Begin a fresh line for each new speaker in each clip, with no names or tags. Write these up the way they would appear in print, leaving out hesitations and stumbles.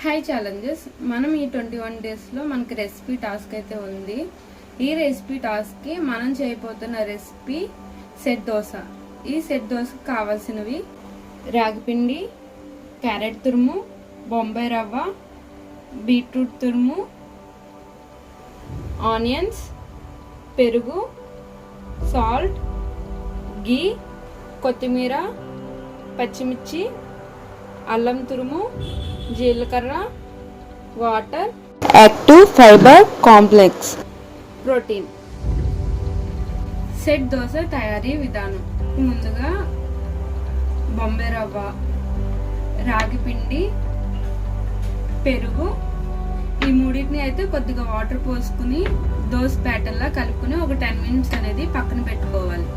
Hi challenges. మనం ఈ 21 డేస్లో మనకి రెసిపీ టాస్క్ అయితే ఉంది. ఈ రెసిపీ టాస్క్కి మనం చేయబోతున్న రెసిపీ సెట్ దోశ. ఈ సెట్ దోశకు కావాల్సినవి రాగిపిండి, క్యారెట్ తురుము, బొంబాయి రవ్వ, బీట్రూట్ తురుము, ఆనియన్స్, పెరుగు, సాల్ట్, గీ, కొత్తిమీర, పచ్చిమిర్చి, అల్లం తురుము, జీలకర్ర, water, active fiber complex, protein. Set dosa తయారీ విధానం. ముందుగా బొంబాయి రవ్వ, రాగి పిండి, పెరుగు ఈ మూడింటిని అయితే కొద్దిగా వాటర్ పోసుకుని దోశ బ్యాటర్లా కలుపుకుని ఒక 10 మినిట్స్ అనేది పక్కన పెట్టుకోవాలి.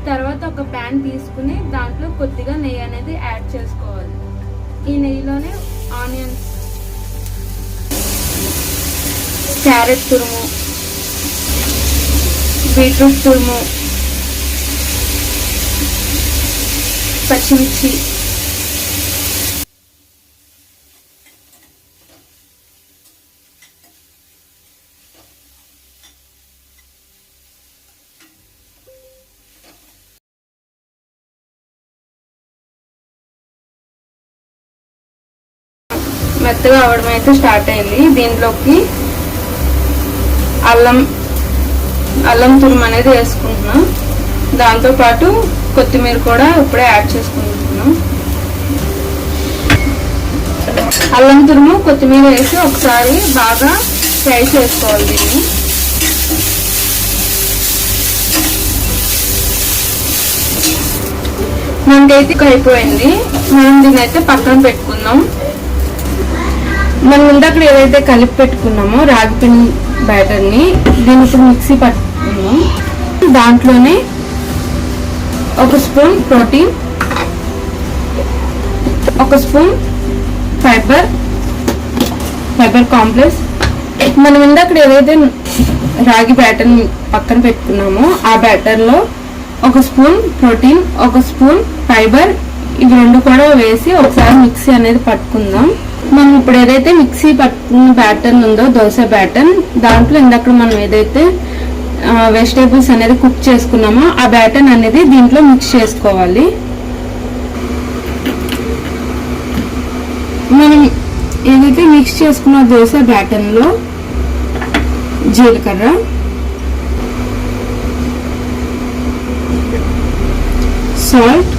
తర్వాత ఒక ప్యాన్ తీసుకుని దాంట్లో కొద్దిగా నెయ్యి అనేది యాడ్ చేసుకోవాలి. ఈ నెయ్యిలోనే ఆనియన్స్, క్యారెట్ తురుము, బీట్రూట్ తురుము, పచ్చిమిర్చి, మెత్తగా అవడం అయితే స్టార్ట్ అయింది. దీంట్లోకి అల్లం తురుము అనేది వేసుకుంటున్నాం. దాంతోపాటు కొత్తిమీర కూడా ఇప్పుడే యాడ్ చేసుకుంటున్నాం. అల్లం తురుము, కొత్తిమీర వేసి ఒకసారి బాగా ఫ్రై చేసుకోవాలి. దీన్ని మనకైతే అయిపోయింది. మనం దీన్ని అయితే పక్కన పెట్టుకుందాం. మనం ఇందాక ఏదైతే కలిపి పెట్టుకున్నామో రాగి పిండి బ్యాటర్ని దీన్ని ఇప్పుడు మిక్సీ పట్టుకున్నాం. దాంట్లోనే ఒక స్పూన్ ప్రోటీన్, ఒక స్పూన్ ఫైబర్ కాంప్లెక్స్, మనం ఇందాక ఏదైతే రాగి బ్యాటర్ని పక్కన పెట్టుకున్నామో ఆ బ్యాటర్లో ఒక స్పూన్ ప్రోటీన్, ఒక స్పూన్ ఫైబర్ ఇవి రెండు కూడా వేసి ఒకసారి మిక్సీ అనేది పట్టుకుందాం. మనం ఇప్పుడు ఏదైతే మిక్సీ పట్టుకున్న బ్యాటర్ ఉందో దోశ బ్యాటర్, దాంట్లో ఇందాక మనం ఏదైతే వెజిటేబుల్స్ అనేది కుక్ చేసుకున్నామో ఆ బ్యాటర్ అనేది దీంట్లో మిక్స్ చేసుకోవాలి. మనం ఏదైతే మిక్స్ చేసుకున్న దోశ బ్యాటర్లో జీలకర్ర, సాల్ట్,